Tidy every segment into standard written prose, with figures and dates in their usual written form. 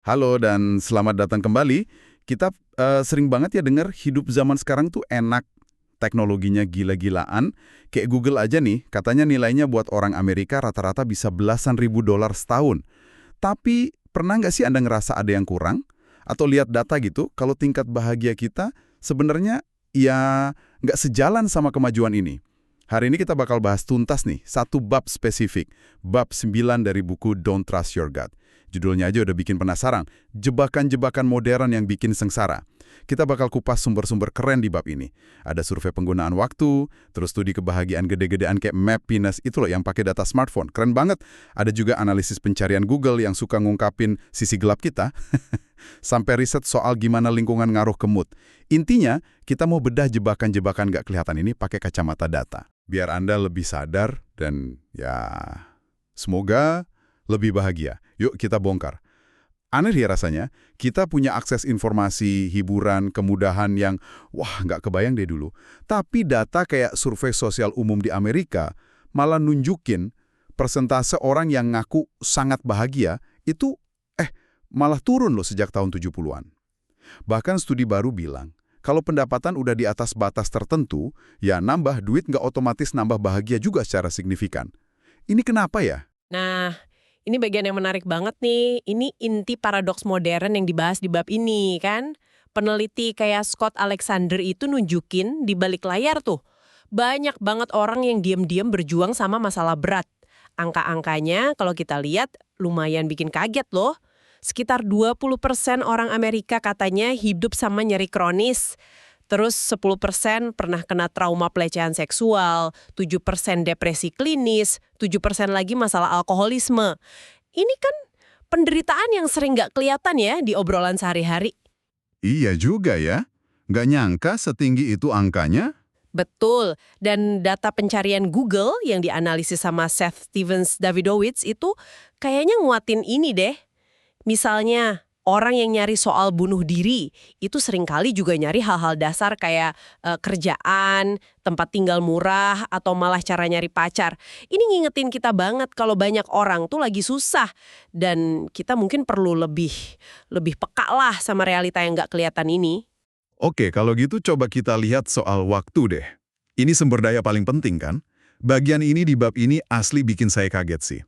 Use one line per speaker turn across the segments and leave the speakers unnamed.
Halo dan selamat datang kembali. Kita sering banget ya dengar hidup zaman sekarang tuh enak, teknologinya gila-gilaan. Kayak Google aja nih, katanya nilainya buat orang Amerika rata-rata bisa belasan ribu dolar setahun. Tapi pernah nggak sih Anda ngerasa ada yang kurang? Atau lihat data gitu, kalau tingkat bahagia kita sebenarnya ya nggak sejalan sama kemajuan ini. Hari ini kita bakal bahas tuntas nih, satu bab spesifik. Bab 9 dari buku Don't Trust Your Gut. Judulnya aja udah bikin penasaran, jebakan-jebakan modern yang bikin sengsara. Kita bakal kupas sumber-sumber keren di bab ini. Ada survei penggunaan waktu, terus studi kebahagiaan gede-gedean kayak Mappiness itu loh yang pakai data smartphone. Keren banget. Ada juga analisis pencarian Google yang suka ngungkapin sisi gelap kita. Sampai riset soal gimana lingkungan ngaruh ke mood. Intinya, kita mau bedah jebakan-jebakan nggak kelihatan ini pakai kacamata data. Biar Anda lebih sadar dan ya semoga lebih bahagia. Yuk kita bongkar. Aneh ya rasanya, kita punya akses informasi, hiburan, kemudahan yang, wah nggak kebayang deh dulu. Tapi data kayak survei sosial umum di Amerika malah nunjukin persentase orang yang ngaku sangat bahagia itu malah turun loh sejak tahun 70-an. Bahkan studi baru bilang, kalau pendapatan udah di atas batas tertentu, ya nambah duit nggak otomatis nambah bahagia juga secara signifikan. Ini kenapa ya?
Nah, ini bagian yang menarik banget nih. Ini inti paradoks modern yang dibahas di bab ini, kan? Peneliti kayak Scott Alexander itu nunjukin di balik layar tuh. Banyak banget orang yang diam-diam berjuang sama masalah berat. Angka-angkanya kalau kita lihat lumayan bikin kaget loh. Sekitar 20% orang Amerika katanya hidup sama nyeri kronis. Terus 10% pernah kena trauma pelecehan seksual, 7% depresi klinis, 7% lagi masalah alkoholisme. Ini kan penderitaan yang sering nggak kelihatan ya di obrolan sehari-hari.
Iya juga ya. Nggak nyangka setinggi itu angkanya.
Betul, dan data pencarian Google yang dianalisis sama Seth Stevens Davidowitz itu kayaknya nguatin ini deh. Misalnya, orang yang nyari soal bunuh diri, itu seringkali juga nyari hal-hal dasar kayak kerjaan, tempat tinggal murah, atau malah cara nyari pacar. Ini ngingetin kita banget kalau banyak orang tuh lagi susah. Dan kita mungkin perlu lebih peka lah sama realita yang nggak kelihatan ini.
Oke, kalau gitu coba kita lihat soal waktu deh. Ini sumber daya paling penting kan? Bagian ini di bab ini asli bikin saya kaget sih.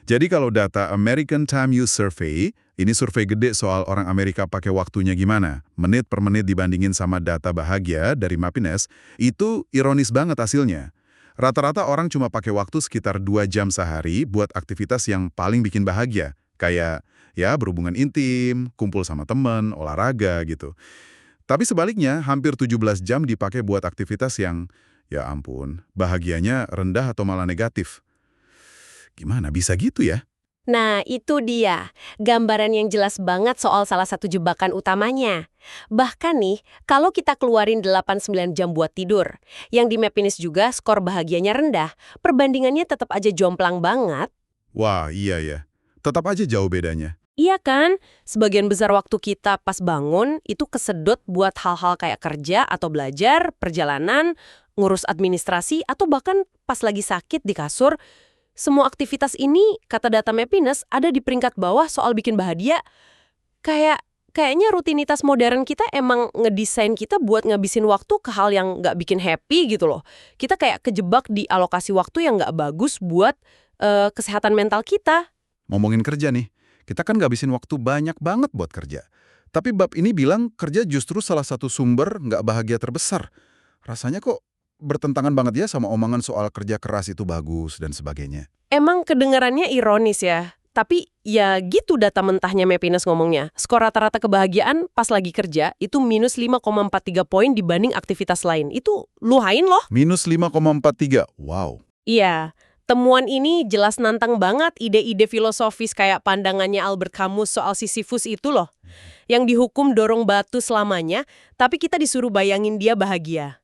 Jadi kalau data American Time Use Survey, ini survei gede soal orang Amerika pakai waktunya gimana, menit per menit dibandingin sama data bahagia dari Mappiness, itu ironis banget hasilnya. Rata-rata orang cuma pakai waktu sekitar 2 jam sehari buat aktivitas yang paling bikin bahagia, kayak ya berhubungan intim, kumpul sama temen, olahraga gitu. Tapi sebaliknya, hampir 17 jam dipakai buat aktivitas yang, ya ampun, bahagianya rendah atau malah negatif. Gimana bisa gitu ya?
Nah, itu dia. Gambaran yang jelas banget soal salah satu jebakan utamanya. Bahkan nih, kalau kita keluarin 8-9 jam buat tidur, yang di Mappiness juga skor bahagianya rendah, perbandingannya tetap aja jomplang banget.
Wah, iya ya. Tetap aja jauh bedanya.
Iya kan? Sebagian besar waktu kita pas bangun itu kesedot buat hal-hal kayak kerja atau belajar, perjalanan, ngurus administrasi, atau bahkan pas lagi sakit di kasur. Semua aktivitas ini, kata data Mappiness, ada di peringkat bawah soal bikin bahagia. Kayaknya rutinitas modern kita emang ngedesain kita buat ngabisin waktu ke hal yang nggak bikin happy gitu loh. Kita kayak kejebak di alokasi waktu yang nggak bagus buat kesehatan mental kita.
Ngomongin kerja nih, kita kan ngabisin waktu banyak banget buat kerja. Tapi bab ini bilang kerja justru salah satu sumber nggak bahagia terbesar. Rasanya kok bertentangan banget ya sama omongan soal kerja keras itu bagus dan sebagainya.
Emang kedengarannya ironis ya, tapi ya gitu data mentahnya Mappiness ngomongnya. Skor rata-rata kebahagiaan pas lagi kerja itu minus 5,43 poin dibanding aktivitas lain. Itu luhain loh.
Minus 5,43, wow.
Iya, temuan ini jelas nantang banget ide-ide filosofis kayak pandangannya Albert Camus soal Sisyphus itu loh. Yang dihukum dorong batu selamanya, tapi kita disuruh bayangin dia bahagia.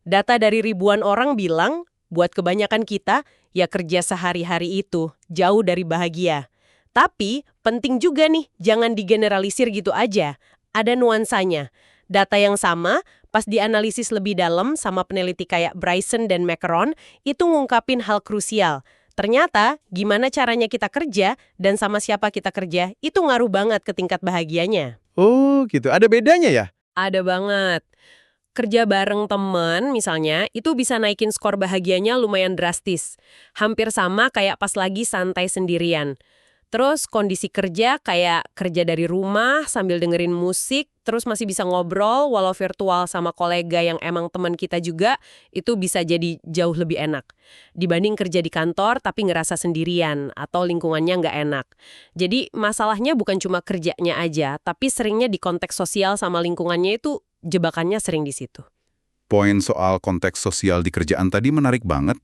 Data dari ribuan orang bilang, buat kebanyakan kita, ya kerja sehari-hari itu jauh dari bahagia. Tapi, penting juga nih, jangan digeneralisir gitu aja. Ada nuansanya. Data yang sama, pas dianalisis lebih dalam sama peneliti kayak Bryson dan Macaron, itu ngungkapin hal krusial. Ternyata, gimana caranya kita kerja dan sama siapa kita kerja, itu ngaruh banget ke tingkat bahagianya.
Oh, gitu. Ada bedanya ya?
Ada banget. Kerja bareng temen misalnya, itu bisa naikin skor bahagianya lumayan drastis. Hampir sama kayak pas lagi santai sendirian. Terus kondisi kerja kayak kerja dari rumah sambil dengerin musik, terus masih bisa ngobrol walau virtual sama kolega yang emang teman kita juga, itu bisa jadi jauh lebih enak. Dibanding kerja di kantor tapi ngerasa sendirian atau lingkungannya nggak enak. Jadi masalahnya bukan cuma kerjanya aja, tapi seringnya di konteks sosial sama lingkungannya itu jebakannya sering di situ.
Poin soal konteks sosial di kerjaan tadi menarik banget.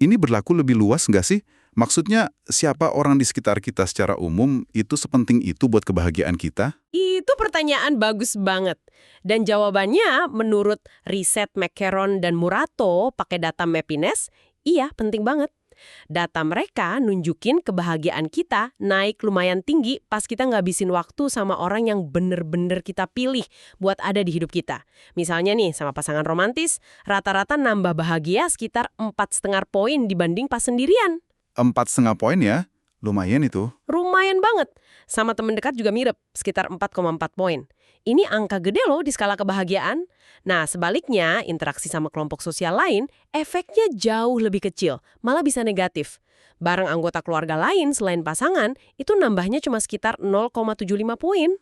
Ini berlaku lebih luas nggak sih? Maksudnya, siapa orang di sekitar kita secara umum itu sepenting itu buat kebahagiaan kita?
Itu pertanyaan bagus banget. Dan jawabannya menurut riset McCarron dan Murato pakai data Happiness, iya penting banget. Data mereka nunjukin kebahagiaan kita naik lumayan tinggi pas kita ngabisin waktu sama orang yang bener-bener kita pilih buat ada di hidup kita. Misalnya nih sama pasangan romantis, rata-rata nambah bahagia sekitar 4,5 poin dibanding pas sendirian.
4,5 poin ya? Lumayan itu.
Lumayan banget. Sama temen dekat juga mirip, sekitar 4,4 poin. Ini angka gede loh di skala kebahagiaan. Nah, sebaliknya, interaksi sama kelompok sosial lain, efeknya jauh lebih kecil, malah bisa negatif. Bareng anggota keluarga lain selain pasangan, itu nambahnya cuma sekitar 0,75 poin.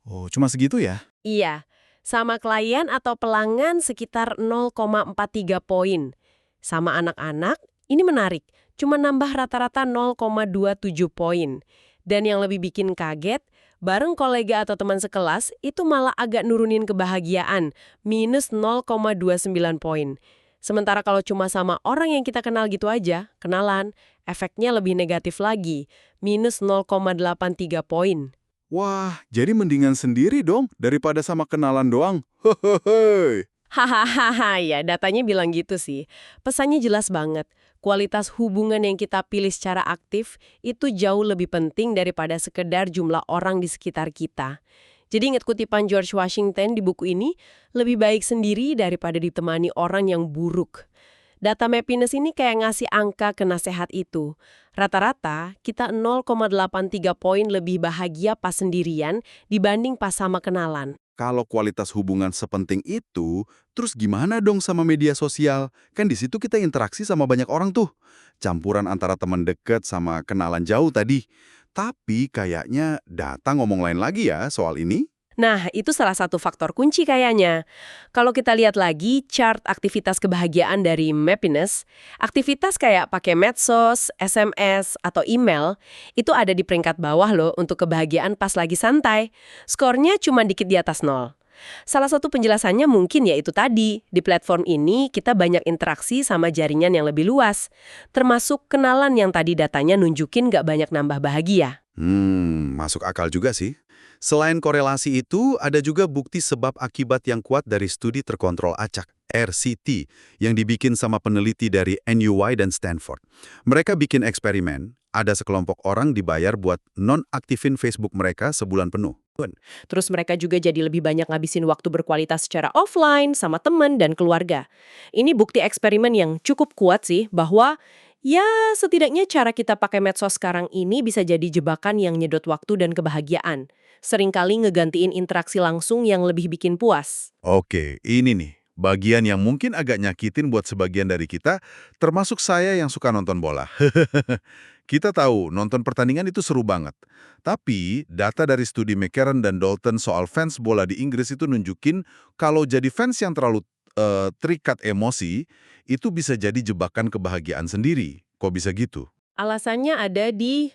Oh, cuma segitu ya?
Iya, sama klien atau pelanggan sekitar 0,43 poin. Sama anak-anak, ini menarik, cuma nambah rata-rata 0,27 poin. Dan yang lebih bikin kaget, bareng kolega atau teman sekelas, itu malah agak nurunin kebahagiaan, minus 0,29 poin. Sementara kalau cuma sama orang yang kita kenal gitu aja, kenalan, efeknya lebih negatif lagi, minus 0,83 poin.
Wah, jadi mendingan sendiri dong daripada sama kenalan doang. Hehehe.
Hahaha, ya datanya bilang gitu sih. Pesannya jelas banget. Kualitas hubungan yang kita pilih secara aktif itu jauh lebih penting daripada sekedar jumlah orang di sekitar kita. Jadi ingat kutipan George Washington di buku ini, lebih baik sendiri daripada ditemani orang yang buruk. Data Happiness ini kayak ngasih angka ke nasihat itu. Rata-rata, kita 0,83 poin lebih bahagia pas sendirian dibanding pas sama kenalan.
Kalau kualitas hubungan sepenting itu, terus gimana dong sama media sosial? Kan di situ kita interaksi sama banyak orang tuh. Campuran antara teman deket sama kenalan jauh tadi. Tapi kayaknya data ngomong lain lagi ya soal ini.
Nah, itu salah satu faktor kunci kayaknya. Kalau kita lihat lagi chart aktivitas kebahagiaan dari Happiness, aktivitas kayak pakai medsos, SMS, atau email, itu ada di peringkat bawah loh untuk kebahagiaan pas lagi santai. Skornya cuma dikit di atas 0. Salah satu penjelasannya mungkin ya itu tadi, di platform ini kita banyak interaksi sama jaringan yang lebih luas, termasuk kenalan yang tadi datanya nunjukin nggak banyak nambah bahagia.
Masuk akal juga sih. Selain korelasi itu, ada juga bukti sebab akibat yang kuat dari studi terkontrol acak, RCT, yang dibikin sama peneliti dari NUY dan Stanford. Mereka bikin eksperimen, ada sekelompok orang dibayar buat non-aktifin Facebook mereka sebulan penuh.
Terus mereka juga jadi lebih banyak ngabisin waktu berkualitas secara offline sama teman dan keluarga. Ini bukti eksperimen yang cukup kuat sih bahwa ya setidaknya cara kita pakai medsos sekarang ini bisa jadi jebakan yang nyedot waktu dan kebahagiaan. Seringkali ngegantiin interaksi langsung yang lebih bikin puas.
Oke, ini nih, bagian yang mungkin agak nyakitin buat sebagian dari kita, termasuk saya yang suka nonton bola. Kita tahu, nonton pertandingan itu seru banget. Tapi, data dari studi McCarron dan Dalton soal fans bola di Inggris itu nunjukin kalau jadi fans yang terlalu terikat emosi, itu bisa jadi jebakan kebahagiaan sendiri. Kok bisa gitu?
Alasannya ada di,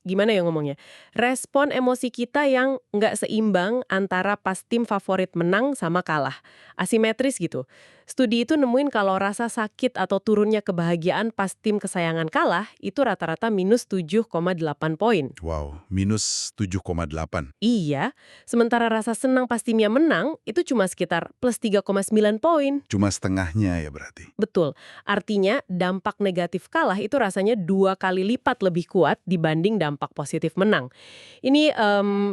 gimana ya ngomongnya, respon emosi kita yang nggak seimbang antara pas tim favorit menang sama kalah. Asimetris gitu. Studi itu nemuin kalau rasa sakit atau turunnya kebahagiaan pas tim kesayangan kalah itu rata-rata minus 7,8 poin.
Wow, minus 7,8.
Iya, sementara rasa senang pas timnya menang itu cuma sekitar plus 3,9 poin.
Cuma setengahnya ya berarti.
Betul, artinya dampak negatif kalah itu rasanya 2 kali lipat lebih kuat dibanding dampak positif menang. Ini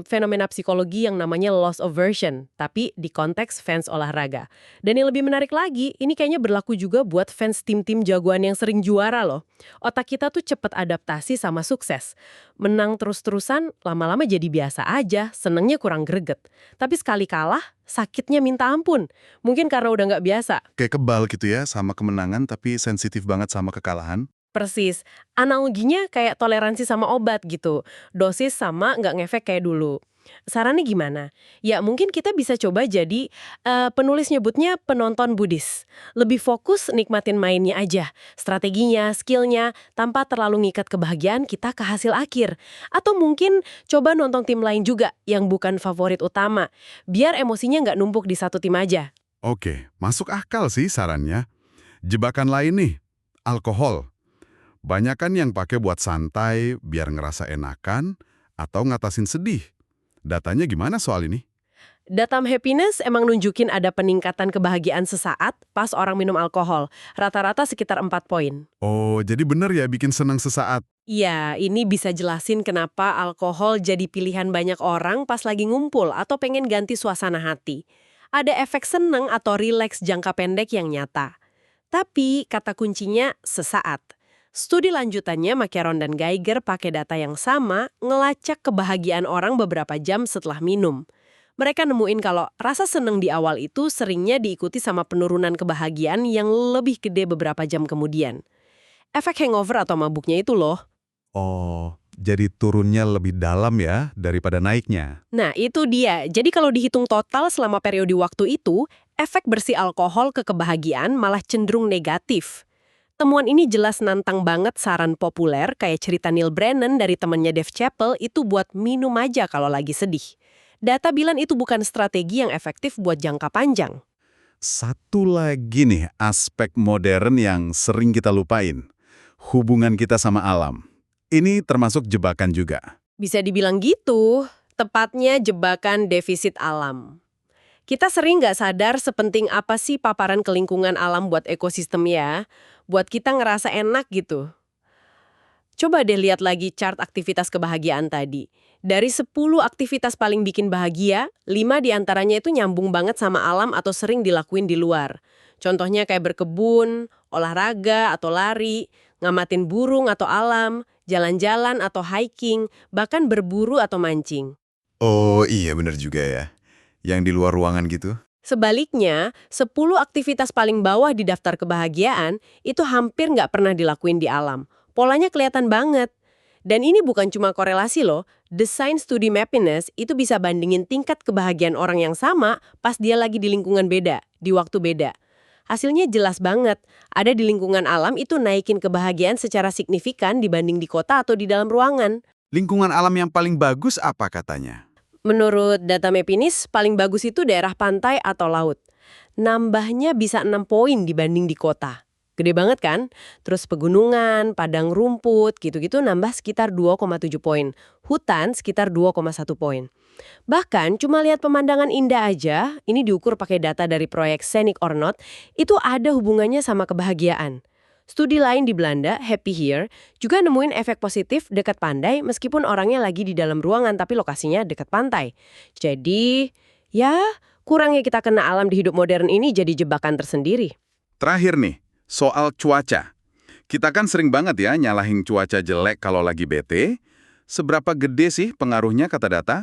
fenomena psikologi yang namanya loss aversion, tapi di konteks fans olahraga. Dan yang lebih menarik lagi, ini kayaknya berlaku juga buat fans tim-tim jagoan yang sering juara loh. Otak kita tuh cepet adaptasi sama sukses. Menang terus-terusan, lama-lama jadi biasa aja, senengnya kurang greget. Tapi sekali kalah, sakitnya minta ampun. Mungkin karena udah nggak biasa.
Kayak kebal gitu ya sama kemenangan tapi sensitif banget sama kekalahan.
Persis, analoginya kayak toleransi sama obat gitu. Dosis sama nggak ngefek kayak dulu. Sarannya gimana? Ya mungkin kita bisa coba jadi penulis nyebutnya penonton Buddhis. Lebih fokus nikmatin mainnya aja. Strateginya, skillnya, tanpa terlalu ngikat kebahagiaan kita ke hasil akhir. Atau mungkin coba nonton tim lain juga yang bukan favorit utama. Biar emosinya nggak numpuk di satu tim aja.
Oke, masuk akal sih sarannya. Jebakan lain nih, alkohol. Banyakan yang pakai buat santai, biar ngerasa enakan, atau ngatasin sedih. Datanya gimana soal ini?
Datam Happiness emang nunjukin ada peningkatan kebahagiaan sesaat pas orang minum alkohol. Rata-rata sekitar 4 poin.
Oh, jadi bener ya bikin senang sesaat.
Iya, ini bisa jelasin kenapa alkohol jadi pilihan banyak orang pas lagi ngumpul atau pengen ganti suasana hati. Ada efek seneng atau rileks jangka pendek yang nyata. Tapi kata kuncinya sesaat. Studi lanjutannya Macaron dan Geiger pakai data yang sama ngelacak kebahagiaan orang beberapa jam setelah minum. Mereka nemuin kalau rasa seneng di awal itu seringnya diikuti sama penurunan kebahagiaan yang lebih gede beberapa jam kemudian. Efek hangover atau mabuknya itu loh.
Oh, jadi turunnya lebih dalam ya daripada naiknya.
Nah, itu dia. Jadi kalau dihitung total selama periode waktu itu, efek bersih alkohol ke kebahagiaan malah cenderung negatif. Temuan ini jelas nantang banget saran populer kayak cerita Neil Brennan dari temannya Dave Chappelle itu buat minum aja kalau lagi sedih. Data bilang itu bukan strategi yang efektif buat jangka panjang.
Satu lagi nih aspek modern yang sering kita lupain. Hubungan kita sama alam. Ini termasuk jebakan juga.
Bisa dibilang gitu, tepatnya jebakan defisit alam. Kita sering nggak sadar sepenting apa sih paparan ke lingkungan alam buat ekosistem ya, buat kita ngerasa enak gitu. Coba deh lihat lagi chart aktivitas kebahagiaan tadi. Dari 10 aktivitas paling bikin bahagia, 5 diantaranya itu nyambung banget sama alam atau sering dilakuin di luar. Contohnya kayak berkebun, olahraga atau lari, ngamatin burung atau alam, jalan-jalan atau hiking, bahkan berburu atau mancing.
Oh iya bener juga ya. Yang di luar ruangan gitu.
Sebaliknya, 10 aktivitas paling bawah di daftar kebahagiaan itu hampir nggak pernah dilakuin di alam. Polanya kelihatan banget. Dan ini bukan cuma korelasi loh. Desain studi Happiness itu bisa bandingin tingkat kebahagiaan orang yang sama pas dia lagi di lingkungan beda, di waktu beda. Hasilnya jelas banget. Ada di lingkungan alam itu naikin kebahagiaan secara signifikan dibanding di kota atau di dalam ruangan.
Lingkungan alam yang paling bagus apa katanya?
Menurut data Happiness, paling bagus itu daerah pantai atau laut. Nambahnya bisa 6 poin dibanding di kota. Gede banget kan? Terus pegunungan, padang rumput, gitu-gitu nambah sekitar 2,7 poin. Hutan sekitar 2,1 poin. Bahkan cuma lihat pemandangan indah aja, ini diukur pakai data dari proyek Scenic or Not, itu ada hubungannya sama kebahagiaan. Studi lain di Belanda, Happy Here, juga nemuin efek positif dekat pantai meskipun orangnya lagi di dalam ruangan tapi lokasinya dekat pantai. Jadi, ya kurangnya kita kena alam di hidup modern ini jadi jebakan tersendiri.
Terakhir nih, soal cuaca. Kita kan sering banget ya nyalahin cuaca jelek kalau lagi bete. Seberapa gede sih pengaruhnya kata data?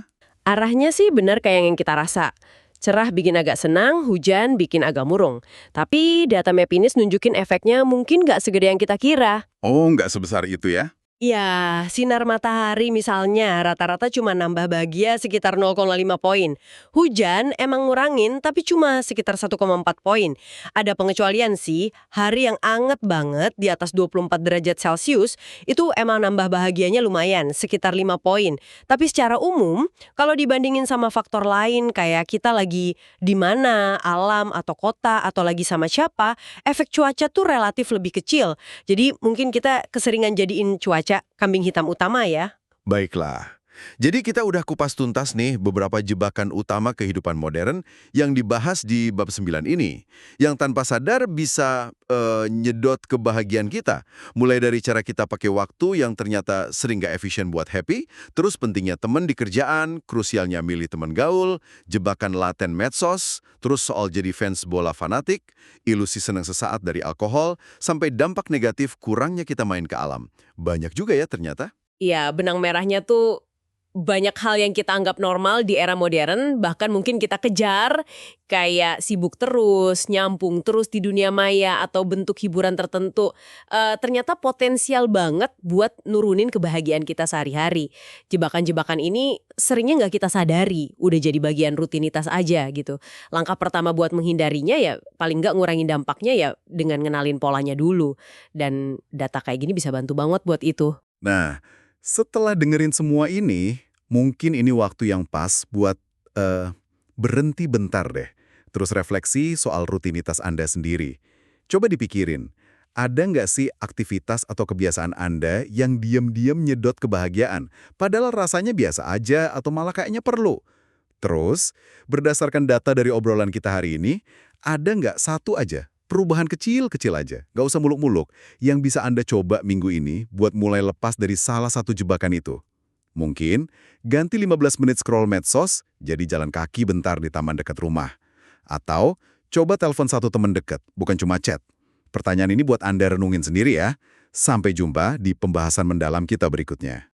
Arahnya sih benar kayak yang kita rasa. Cerah bikin agak senang, hujan bikin agak murung. Tapi data Happiness nunjukin efeknya mungkin nggak segede yang kita kira.
Oh, nggak sebesar itu ya?
Ya, sinar matahari misalnya rata-rata cuma nambah bahagia sekitar 0,5 poin. Hujan emang ngurangin tapi cuma sekitar 1,4 poin. Ada pengecualian sih, hari yang anget banget di atas 24 derajat Celcius itu emang nambah bahagianya lumayan, sekitar 5 poin. Tapi secara umum, kalau dibandingin sama faktor lain kayak kita lagi di mana, alam atau kota atau lagi sama siapa, efek cuaca tuh relatif lebih kecil. Jadi mungkin kita keseringan jadiin cuaca kambing hitam utama ya.
Baiklah.
Jadi kita udah kupas tuntas nih beberapa jebakan utama kehidupan modern yang dibahas di bab 9 ini. Yang tanpa sadar bisa nyedot kebahagiaan kita. Mulai dari cara kita pakai waktu yang ternyata sering gak efisien buat happy, terus pentingnya teman di kerjaan, krusialnya milih teman gaul, jebakan laten medsos, terus soal jadi fans bola fanatik, ilusi senang sesaat dari alkohol, sampai dampak negatif kurangnya kita main ke alam. Banyak juga ya ternyata.
Iya, benang merahnya tuh banyak hal yang kita anggap normal di era modern, bahkan mungkin kita kejar, kayak sibuk terus, nyampung terus di dunia maya, atau bentuk hiburan tertentu. Ternyata potensial banget buat nurunin kebahagiaan kita sehari-hari. Jebakan-jebakan ini seringnya nggak kita sadari, udah jadi bagian rutinitas aja gitu. Langkah pertama buat menghindarinya ya paling nggak ngurangin dampaknya ya dengan ngenalin polanya dulu. Dan data kayak gini bisa bantu banget buat itu.
Nah, setelah dengerin semua ini, mungkin ini waktu yang pas buat berhenti bentar deh. Terus refleksi soal rutinitas Anda sendiri. Coba dipikirin, ada nggak sih aktivitas atau kebiasaan Anda yang diam-diam nyedot kebahagiaan, padahal rasanya biasa aja atau malah kayaknya perlu? Terus, berdasarkan data dari obrolan kita hari ini, ada nggak satu aja perubahan kecil-kecil aja, nggak usah muluk-muluk, yang bisa Anda coba minggu ini buat mulai lepas dari salah satu jebakan itu? Mungkin, ganti 15 menit scroll medsos, jadi jalan kaki bentar di taman dekat rumah. Atau, coba telepon satu teman dekat, bukan cuma chat. Pertanyaan ini buat Anda renungin sendiri ya. Sampai jumpa di pembahasan mendalam kita berikutnya.